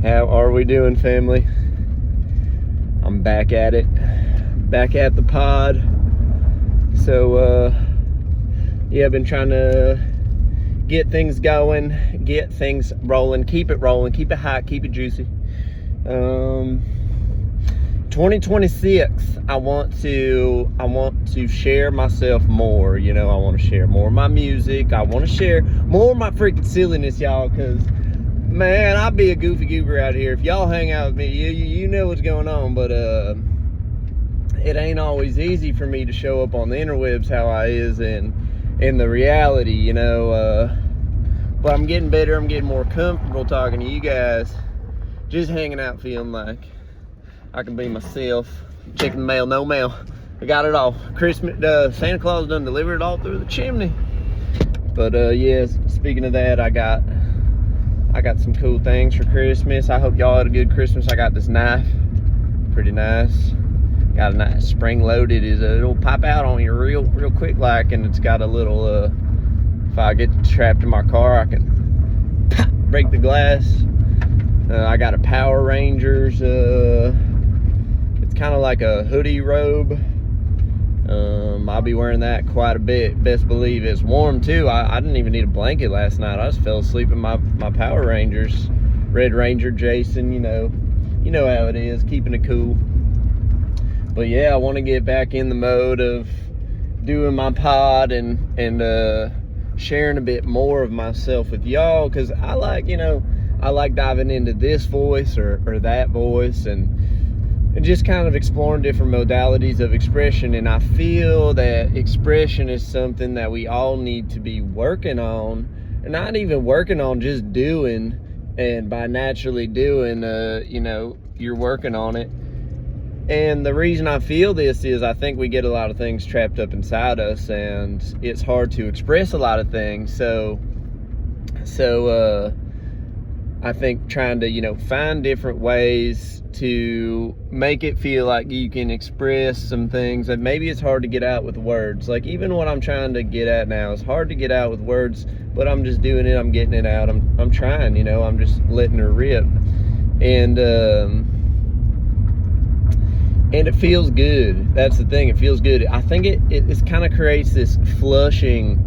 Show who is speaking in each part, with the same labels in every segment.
Speaker 1: How are we doing, family? I'm back at it, back at the pod. So yeah, I've been trying to get things going, get things rolling, keep it hot, keep it juicy. 2026, I want to share myself more. You know, I want to share more of my music. I want to share more of my freaking silliness, y'all, because man, I'll be a goofy goober out here. If y'all hang out with me, you know what's going on. But it ain't always easy for me to show up on the interwebs how I is in the reality, you know. But I'm getting better. I'm getting more comfortable talking to you guys. Just hanging out, feeling like I can be myself. Checking the mail, no mail. I got it all. Christmas, Santa Claus done delivered it all through the chimney. But yes, speaking of that, I got some cool things for Christmas. I hope y'all had a good Christmas. I got this knife, pretty nice. Got a nice spring-loaded. It'll pop out on you real quick, like, and it's got a little. If I get trapped in my car, I can pop, break the glass. I got a Power Rangers. It's kind of like a hoodie robe. I'll be wearing that quite a bit. Best believe it's warm too. I didn't even need a blanket last night. I just fell asleep in my Power Rangers. Red Ranger Jason, you know how it is, keeping it cool. But yeah, I want to get back in the mode of doing my pod and sharing a bit more of myself with y'all, because I like diving into this voice or that voice and just kind of exploring different modalities of expression. And I feel that expression is something that we all need to be working on, and not even working on, just doing. And by naturally doing, you're working on it. And the reason I feel this is I think we get a lot of things trapped up inside us, and it's hard to express a lot of things. So I think trying to, find different ways to make it feel like you can express some things that maybe it's hard to get out with words. Like even what I'm trying to get at now is hard to get out with words, but I'm just doing it. I'm getting it out. I'm trying, I'm just letting her rip. And it feels good. That's the thing. It feels good. I think it kind of creates this flushing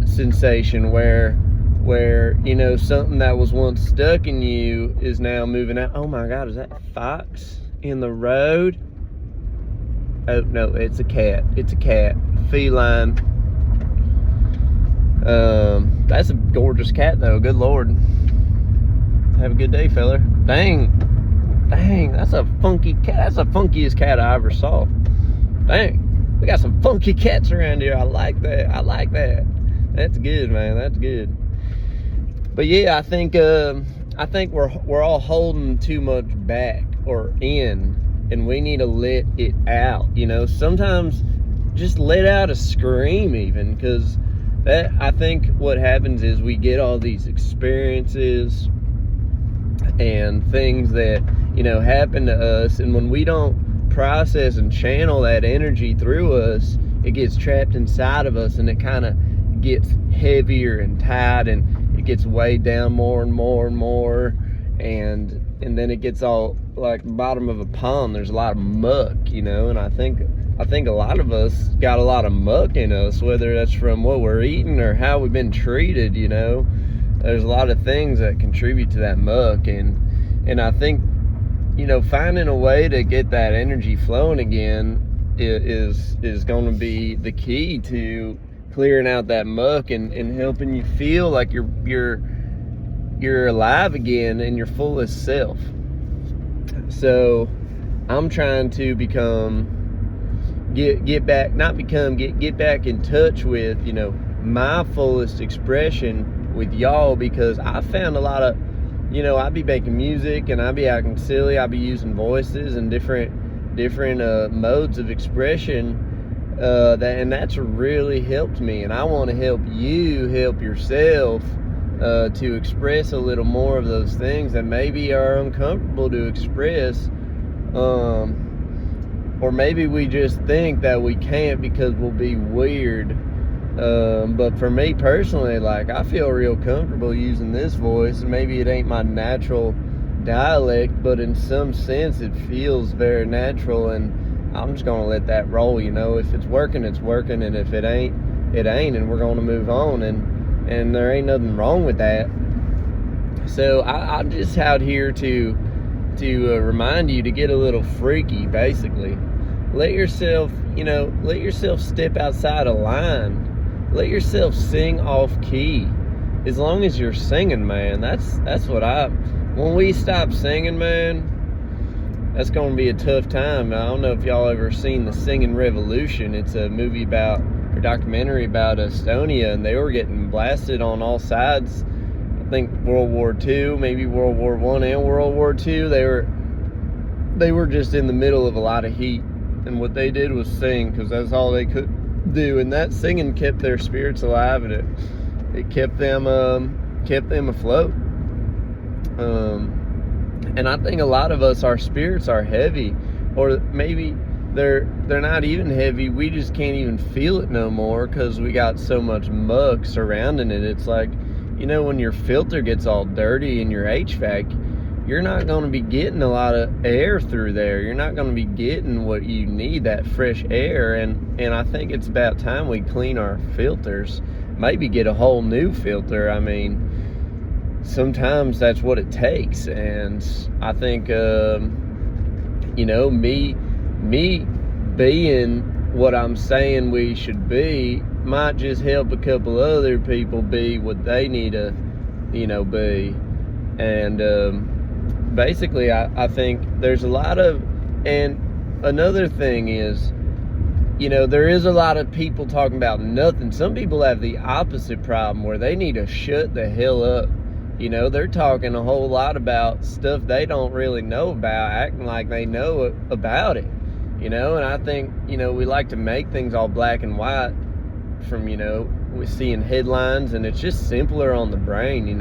Speaker 1: sensation where something that was once stuck in you is now moving out. Oh my God, is that a fox in the road? Oh no, it's a cat. It's a cat. Feline. That's a gorgeous cat though. Good Lord. Have a good day, fella. Dang, that's a funky cat. That's the funkiest cat I ever saw. Dang, we got some funky cats around here. I like that. That's good, man. That's good. But yeah, I think we're all holding too much back or in, and we need to let it out. Sometimes just let out a scream, even, because that, I think what happens is we get all these experiences and things that happen to us, and when we don't process and channel that energy through us, it gets trapped inside of us, and it kind of gets heavier and tight, and it gets weighed down more and more and more, and then it gets all like the bottom of a pond. There's a lot of muck, and I think a lot of us got a lot of muck in us, whether that's from what we're eating or how we've been treated. There's a lot of things that contribute to that muck, and I think finding a way to get that energy flowing again is going to be the key to clearing out that muck and helping you feel like you're alive again in your fullest self. So I'm trying to get back in touch with my fullest expression with y'all, because I found a lot of I be making music and I be acting silly. I be using voices and different modes of expression. And that's really helped me, and I want to help you help yourself to express a little more of those things that maybe are uncomfortable to express, or maybe we just think that we can't because we'll be weird But for me personally, like, I feel real comfortable using this voice. Maybe it ain't my natural dialect, but in some sense it feels very natural, and I'm just gonna let that roll. If it's working, it's working, and if it ain't, it ain't, and we're gonna move on, and there ain't nothing wrong with that. So I'm just out here to remind you to get a little freaky. Basically, let yourself step outside a line. Let yourself sing off key. As long as you're singing, man, that's what when we stop singing, man, that's going to be a tough time. I don't know if y'all ever seen The Singing Revolution. It's a documentary about Estonia, and they were getting blasted on all sides. I think World War II, maybe World War I and World War II, they were just in the middle of a lot of heat, and what they did was sing, because that's all they could do, and that singing kept their spirits alive, and it kept them afloat. And I think a lot of us, our spirits are heavy, or maybe they're not even heavy. We just can't even feel it no more because we got so much muck surrounding it. It's like, when your filter gets all dirty in your HVAC, you're not going to be getting a lot of air through there. You're not going to be getting what you need, that fresh air. And I think it's about time we clean our filters. Maybe get a whole new filter. I mean, sometimes that's what it takes. And I think, me being what I'm saying we should be might just help a couple other people be what they need to, be. And, basically, I think there's a lot of, and another thing is, there is a lot of people talking about nothing. Some people have the opposite problem where they need to shut the hell up. They're talking a whole lot about stuff they don't really know about, acting like they know about it. And I think, we like to make things all black and white from, we're seeing headlines, and it's just simpler on the brain.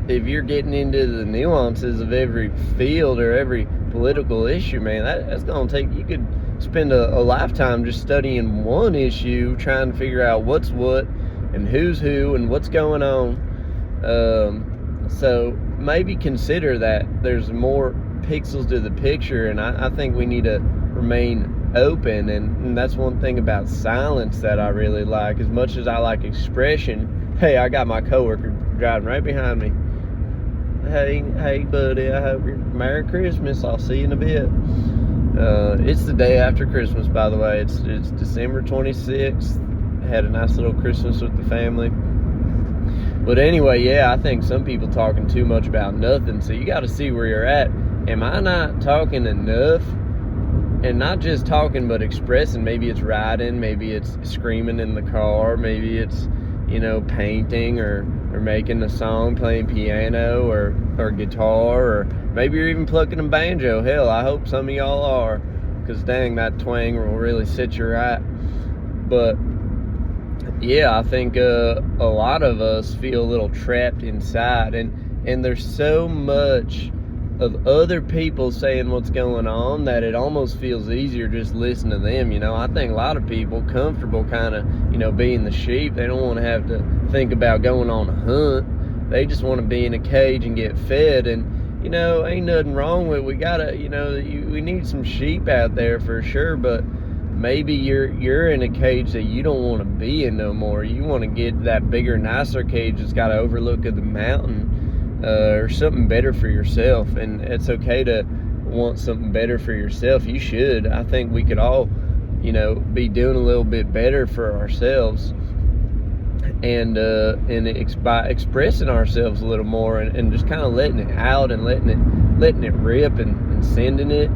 Speaker 1: If you're getting into the nuances of every field or every political issue, man, that's going to take, you could spend a lifetime just studying one issue, trying to figure out what's what and who's who and what's going on. So maybe consider that there's more pixels to the picture, and I think we need to remain open, and that's one thing about silence that I really like. As much as I like expression, hey, I got my coworker driving right behind me. Hey, buddy, I hope you're Merry Christmas. I'll see you in a bit. It's the day after Christmas, by the way. It's December 26th. Had a nice little Christmas with the family. But anyway, yeah, I think some people talking too much about nothing. So you got to see where you're at. Am I not talking enough? And not just talking, but expressing. Maybe it's riding. Maybe it's screaming in the car. Maybe it's, painting or making a song, playing piano or guitar, or maybe you're even plucking a banjo. Hell, I hope some of y'all are, because dang, that twang will really set you right. But yeah, I think a lot of us feel a little trapped inside, and there's so much of other people saying what's going on that it almost feels easier just listen to them. I think a lot of people comfortable kind of, being the sheep. They don't want to have to think about going on a hunt. They just want to be in a cage and get fed. And ain't nothing wrong with, we gotta, we need some sheep out there for sure, but maybe you're in a cage that you don't want to be in no more. You want to get that bigger, nicer cage that's got an overlook of the mountain, or something better for yourself. And it's okay to want something better for yourself. You should. I think we could all, be doing a little bit better for ourselves, and by expressing ourselves a little more, and just kind of letting it out and letting it rip and sending it.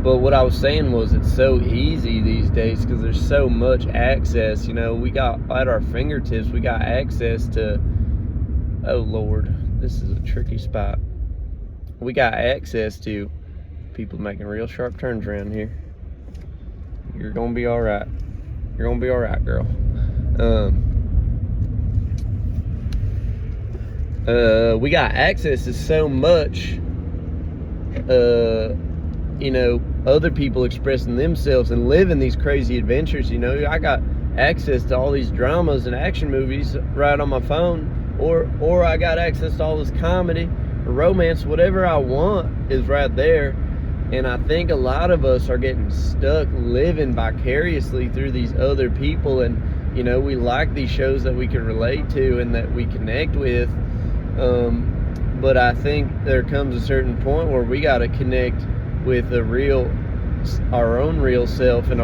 Speaker 1: But what I was saying was, it's so easy these days because there's so much access. We got at our fingertips, we got access to, oh Lord, this is a tricky spot. We got access to people making real sharp turns around here. You're gonna be all right. You're gonna be all right, girl. We got access to so much, other people expressing themselves and living these crazy adventures. I got access to all these dramas and action movies right on my phone, or I got access to all this comedy or romance. Whatever I want is right there. And I think a lot of us are getting stuck living vicariously through these other people. And, you know, we like these shows that we can relate to and that we connect with. But I think there comes a certain point where we got to connect with our own real self and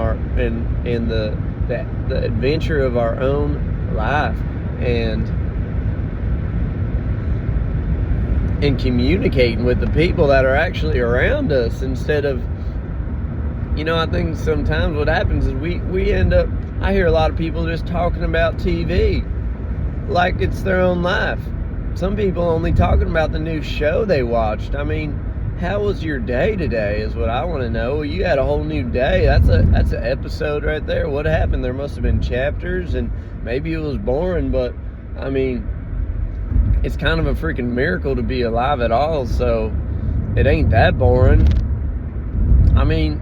Speaker 1: the adventure of our own life, and communicating with the people that are actually around us, instead of, you know, I think sometimes what happens is we end up, I hear a lot of people just talking about TV like it's their own life. Some people only talking about the new show they watched. I mean, how was your day today is what I want to know. You had a whole new day. That's an episode right there. What happened? There must have been chapters, and maybe it was boring, but I mean, it's kind of a freaking miracle to be alive at all, so it ain't that boring. I mean,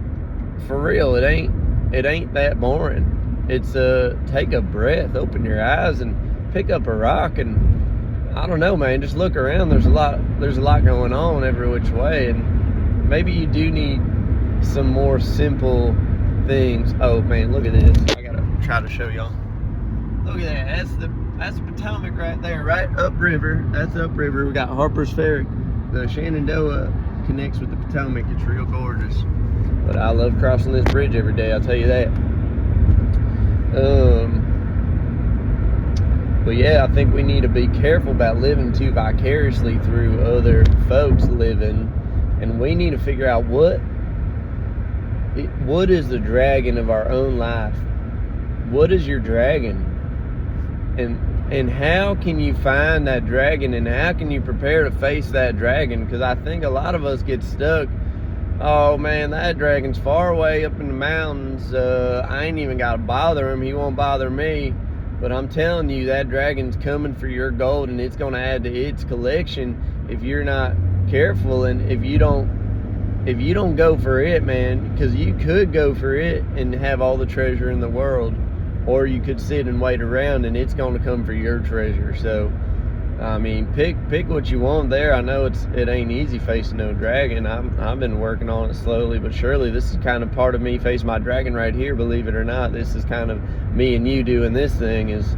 Speaker 1: for real, it ain't that boring. It's take a breath, open your eyes, and pick up a rock, and I don't know, man, just look around. There's a lot going on every which way, and maybe you do need some more simple things. Oh man, look at this. I gotta try to show y'all. Look at that. That's Potomac right there, right upriver. That's upriver. We got Harper's Ferry. The Shenandoah connects with the Potomac. It's real gorgeous. But I love crossing this bridge every day, I'll tell you that. But yeah, I think we need to be careful about living too vicariously through other folks living, and we need to figure out what is the dragon of our own life. What is your dragon? And how can you find that dragon, and how can you prepare to face that dragon? Because I think a lot of us get stuck. Oh man, that dragon's far away up in the mountains. I ain't even got to bother him. He won't bother me. But I'm telling you, that dragon's coming for your gold, and it's going to add to its collection if you're not careful, and if you don't go for it, man. Because you could go for it and have all the treasure in the world, or you could sit and wait around, and it's going to come for your treasure. So, I mean, pick what you want there. I know it ain't easy facing no dragon. I've been working on it slowly but surely. This is kind of part of me facing my dragon right here, believe it or not. This is kind of me and you doing this thing. Is,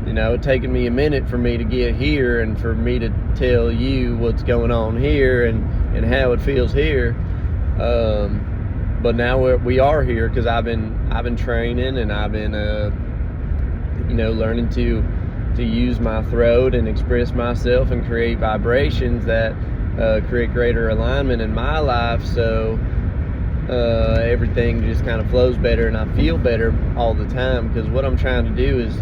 Speaker 1: you know, taking me a minute for me to get here, and for me to tell you what's going on here and how it feels here. But now we are here because I've been training, and I've been learning to use my throat and express myself and create vibrations that create greater alignment in my life, so everything just kind of flows better and I feel better all the time. Because what I'm trying to do is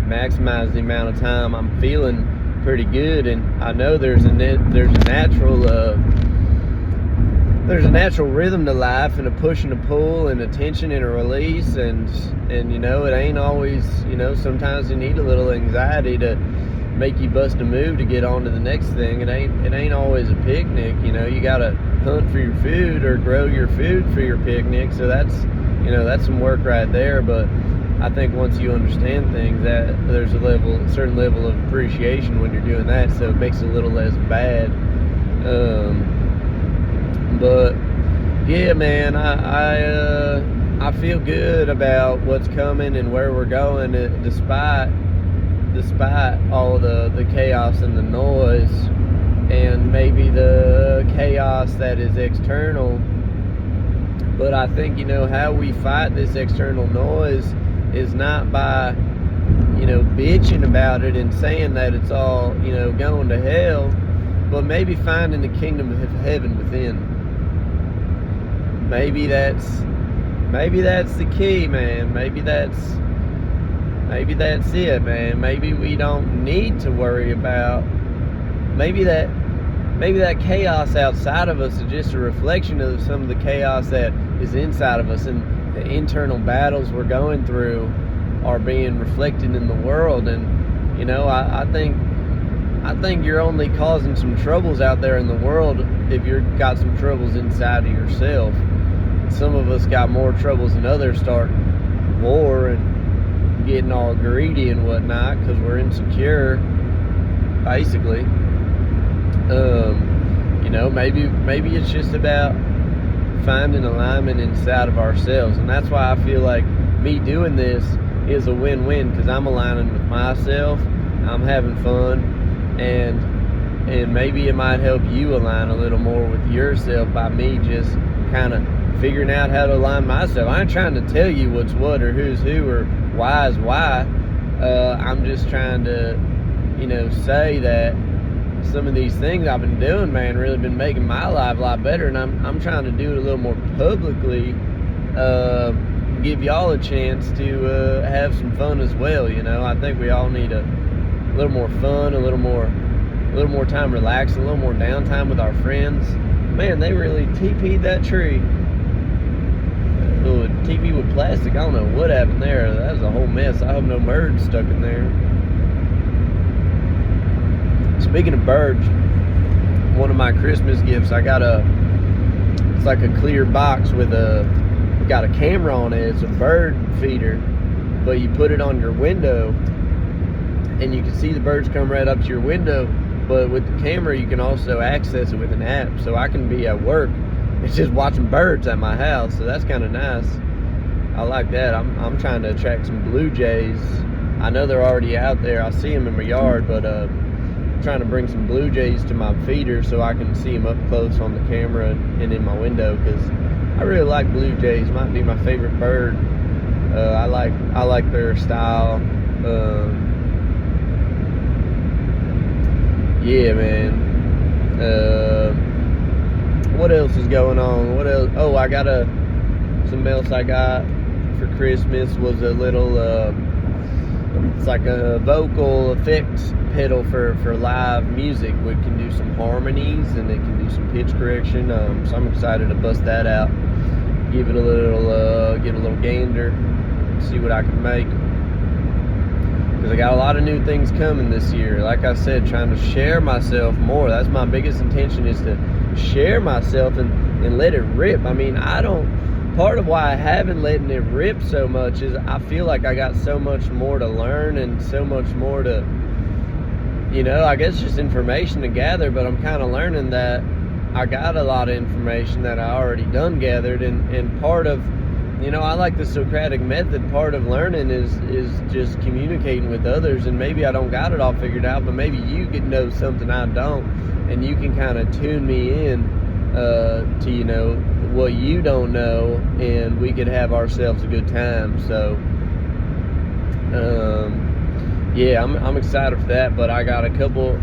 Speaker 1: maximize the amount of time I'm feeling pretty good, and I know there's a natural rhythm to life, and a push and a pull, and a tension and a release, and you know, it ain't always, you know, sometimes you need a little anxiety to make you bust a move to get on to the next thing. It ain't always a picnic, you know. You gotta hunt for your food or grow your food for your picnic, so that's some work right there. But I think once you understand things, that there's a certain level of appreciation when you're doing that, so it makes it a little less bad. But yeah, man, I feel good about what's coming and where we're going, despite all the chaos and the noise, and maybe the chaos that is external. But I think, you know, how we fight this external noise is not by, you know, bitching about it and saying that it's all, you know, going to hell, but maybe finding the kingdom of heaven within. Maybe that's the key, man. Maybe that's it, man. Maybe we don't need to worry about, maybe that chaos outside of us is just a reflection of some of the chaos that is inside of us, and the internal battles we're going through are being reflected in the world. And, you know, I think you're only causing some troubles out there in the world if you've got some troubles inside of yourself. Some of us got more troubles than others, start war and getting all greedy and whatnot because we're insecure, basically. You know, maybe it's just about finding alignment inside of ourselves, and that's why I feel like me doing this is a win-win, because I'm aligning with myself, I'm having fun, and maybe it might help you align a little more with yourself by me just kind of figuring out how to align myself. I ain't trying to tell you what's what or who's who or why is why. I'm just trying to, you know, say that some of these things I've been doing, man, really been making my life a lot better, and I'm trying to do it a little more publicly, give y'all a chance to have some fun as well. You know, I think we all need a little more fun, a little more time relaxing, a little more downtime with our friends. Man, they really TP'd that tree. Little TP with plastic. I don't know what happened there. That was a whole mess. I hope no birds stuck in there. Speaking of birds, one of my Christmas gifts, I got it's like a clear box with got a camera on it. It's a bird feeder, but you put it on your window and you can see the birds come right up to your window, but with the camera you can also access it with an app, so I can be at work, it's just watching birds at my house, so that's kind of nice. I like that. I'm trying to attract some blue jays. I know they're already out there, I see them in my yard, but I'm trying to bring some blue jays to my feeder so I can see them up close on the camera and in my window, because I really like blue jays. Might be my favorite bird. I like their style. Yeah, man. What else is going on? What else? Oh, I got something else I got for Christmas was a little, it's like a vocal effects pedal for live music. We can do some harmonies and it can do some pitch correction. So I'm excited to bust that out. Give it a little gander, see what I can make. Because I got a lot of new things coming this year. Like I said, trying to share myself more. That's my biggest intention, is to share myself and let it rip. I mean, part of why I haven't letting it rip so much is I feel like I got so much more to learn and so much more to, you know, I guess just information to gather, but I'm kind of learning that I got a lot of information that I already done gathered, and part of, you know, I like the Socratic method. Part of learning is just communicating with others, and maybe I don't got it all figured out, but maybe you could know something I don't, and you can kind of tune me in to, you know, what you don't know, and we could have ourselves a good time. So yeah, I'm excited for that. But I got a couple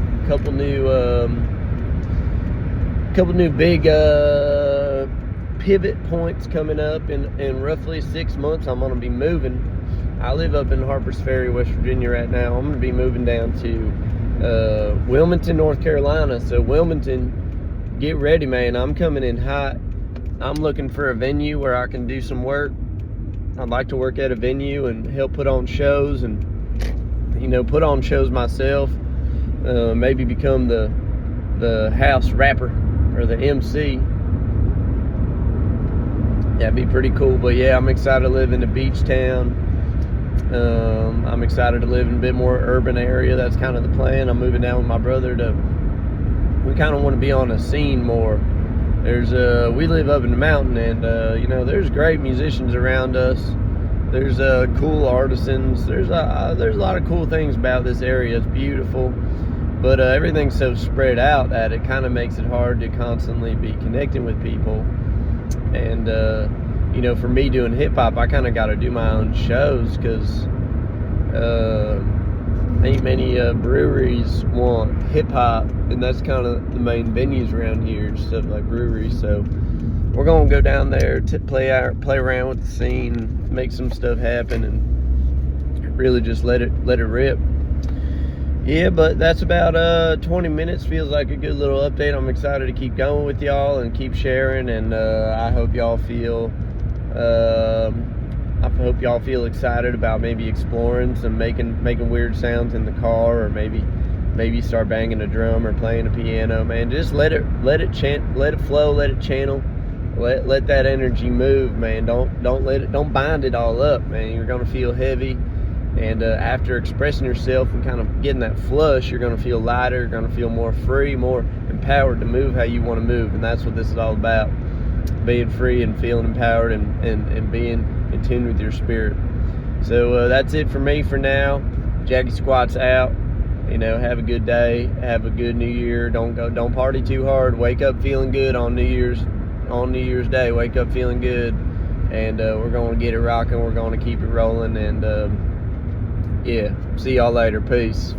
Speaker 1: new big pivot points coming up in roughly 6 months. I'm going to be moving. I live up in Harpers Ferry, West Virginia right now. I'm going to be moving down to Wilmington, North Carolina. So Wilmington, get ready, man. I'm coming in hot. I'm looking for a venue where I can do some work. I'd like to work at a venue and help put on shows, and, you know, put on shows myself. Maybe become the house rapper or the MC. That'd be pretty cool. But yeah, I'm excited to live in a beach town. I'm excited to live in a bit more urban area. That's kind of the plan. I'm moving down with my brother we kind of want to be on a scene more. We live up in the mountain, and you know, there's great musicians around us. There's cool artisans. There's a lot of cool things about this area. It's beautiful, but everything's so spread out that it kind of makes it hard to constantly be connecting with people. And you know, for me doing hip hop, I kind of got to do my own shows, because ain't many breweries want hip hop, and that's kind of the main venues around here, stuff like breweries. So we're gonna go down there to play around with the scene, make some stuff happen, and really just let it rip. Yeah, but that's about 20 minutes. Feels like a good little update. I'm excited to keep going with y'all and keep sharing, and I hope y'all feel excited about maybe exploring some making weird sounds in the car, or maybe start banging a drum or playing a piano. Man, just let it flow, let it channel, let that energy move, man. Don't bind it all up, man. You're gonna feel heavy. And after expressing yourself and kind of getting that flush, you're going to feel lighter, you're going to feel more free, more empowered to move how you want to move. And that's what this is all about, being free and feeling empowered and being in tune with your spirit. So that's it for me for now. Jackie Squat's out. Have a good day, have a good New Year. Don't party too hard. Wake up feeling good on New Year's Day. Wake up feeling good, and we're going to get it rocking. We're going to keep it rolling, and yeah, see y'all later. Peace.